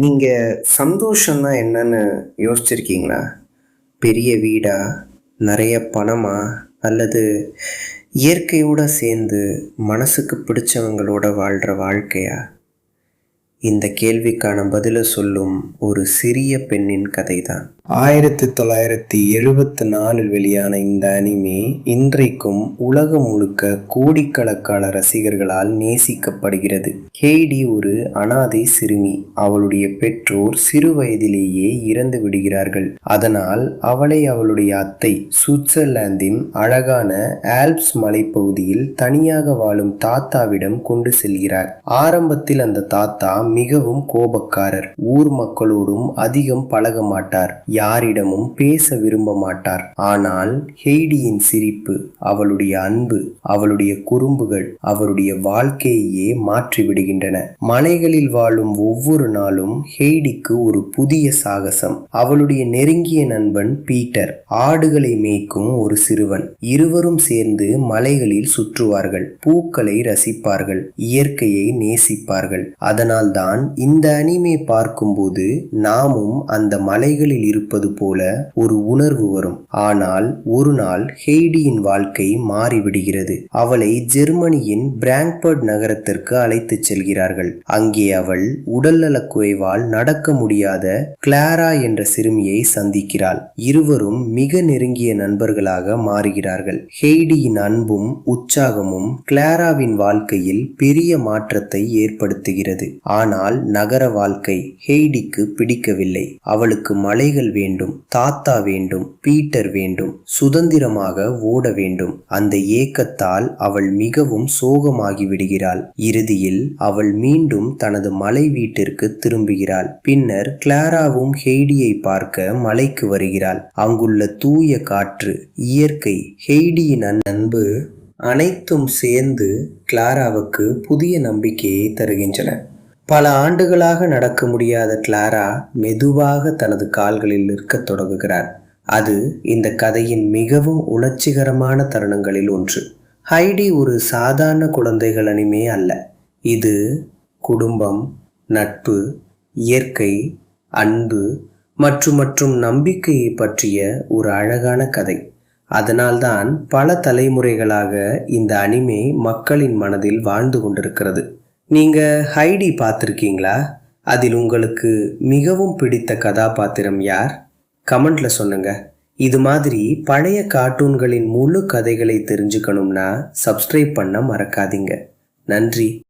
நீங்க சந்தோஷம்னா என்னன்னு யோசிச்சிருக்கீங்களா? பெரிய வீடா? நெறைய பணமா? அல்லது இயற்கையோட சேர்ந்து மனசுக்கு பிடிச்சவங்களோட வாழ்ற வாழ்க்கையா? இந்த கேள்விக்கான பதில சொல்லும் ஒரு சிறிய பெண்ணின் கதைதான். 1974 வெளியான இந்த அனிமே இன்றைக்கும் உலகம் முழுக்க கோடிக்கணக்கான ரசிகர்களால் நேசிக்கப்படுகிறது. ஹெய்டி ஒரு அனாதை சிறுமி. அவளுடைய பெற்றோர் சிறு வயதிலேயே இறந்து விடுகிறார்கள். அதனால் அவளை அவளுடைய அத்தை சுவிட்சர்லாந்தின் அழகான ஆல்ப்ஸ் மலைப்பகுதியில் தனியாக வாழும் தாத்தாவிடம் கொண்டு செல்கிறார். ஆரம்பத்தில் அந்த தாத்தா மிகவும் கோபக்காரர். ஊர் மக்களோடும் அதிகம் பழக மாட்டார். யாரிடமும் பேச விரும்ப மாட்டார். ஆனால் ஹெய்டியின் சிரிப்பு, அவளுடைய அன்பு, அவளுடைய குறும்புகள் அவருடைய வாழ்க்கையே மாற்றிவிடுகின்றன. மலைகளில் வாழும் ஒவ்வொரு நாளும் ஹெய்டிக்கு ஒரு புதிய சாகசம். அவளுடைய நெருங்கிய நண்பன் பீட்டர், ஆடுகளை மேய்க்கும் ஒரு சிறுவன். இருவரும் சேர்ந்து மலைகளில் சுற்றுவார்கள், பூக்களை ரசிப்பார்கள், இயற்கையை நேசிப்பார்கள். அதனால்தான் இந்த அனிமே பார்க்கும்போது நாமும் அந்த மலைகளில் இருப்பது போல ஒரு உணர்வு வரும். ஆனால் ஒரு நாள் ஹெய்டியின் வாழ்க்கை மாறிவிடுகிறது. அவளை ஜெர்மனியின் பிராங்க்பர்ட் நகரத்திற்கு அழைத்துச் செல்கிறார்கள். அங்கே அவள் உடல்நலக் குறைவால் நடக்க முடியாத கிளாரா என்ற சிறுமியை சந்திக்கிறாள். இருவரும் மிக நெருங்கிய நண்பர்களாக மாறுகிறார்கள். ஹெய்டியின் அன்பும் உற்சாகமும் கிளாராவின் வாழ்க்கையில் பெரிய மாற்றத்தை ஏற்படுத்துகிறது. ஆனால் நகர வாழ்க்கை ஹெய்டிக்கு பிடிக்கவில்லை. அவளுக்கு மலைகள் வேண்டும், தாத்தா வேண்டும், பீட்டர் வேண்டும், சுதந்திரமாக ஓட வேண்டும். அந்த ஏக்கத்தால் அவள் மிகவும் சோகமாகி விடுகிறாள். இறுதியில் அவள் மீண்டும் தனது மலை வீட்டிற்கு திரும்புகிறாள். பின்னர் கிளாராவும் ஹெய்டியை பார்க்க மலைக்கு வருகிறாள். அங்குள்ள தூய காற்று, இயற்கை, ஹெய்டியின் அன்பு அனைத்தும் சேர்ந்து கிளாராவுக்கு புதிய நம்பிக்கையை தருகின்றன. பல ஆண்டுகளாக நடக்க முடியாத கிளாரா மெதுவாக தனது கால்களில் நிற்கத் தொடங்குகிறார். அது இந்த கதையின் மிகவும் உணர்ச்சிகரமான தருணங்களில் ஒன்று. ஹைடி ஒரு சாதாரண குழந்தைகள் அனிமே அல்ல. இது குடும்பம், நட்பு, இயற்கை, அன்பு மற்றும் நம்பிக்கையை பற்றிய ஒரு அழகான கதை. அதனால்தான் பல தலைமுறைகளாக இந்த அனிமே மக்களின் மனதில் வாழ்ந்து கொண்டிருக்கிறது. நீங்க ஹைடி பார்த்துருக்கீங்களா? அதில் உங்களுக்கு மிகவும் பிடித்த கதாபாத்திரம் யார்? கமெண்ட்ல சொல்லுங்க. இது மாதிரி பழைய கார்ட்டூன்களின் முழு கதைகளை தெரிஞ்சுக்கணும்னா சப்ஸ்கிரைப் பண்ண மறக்காதீங்க. நன்றி.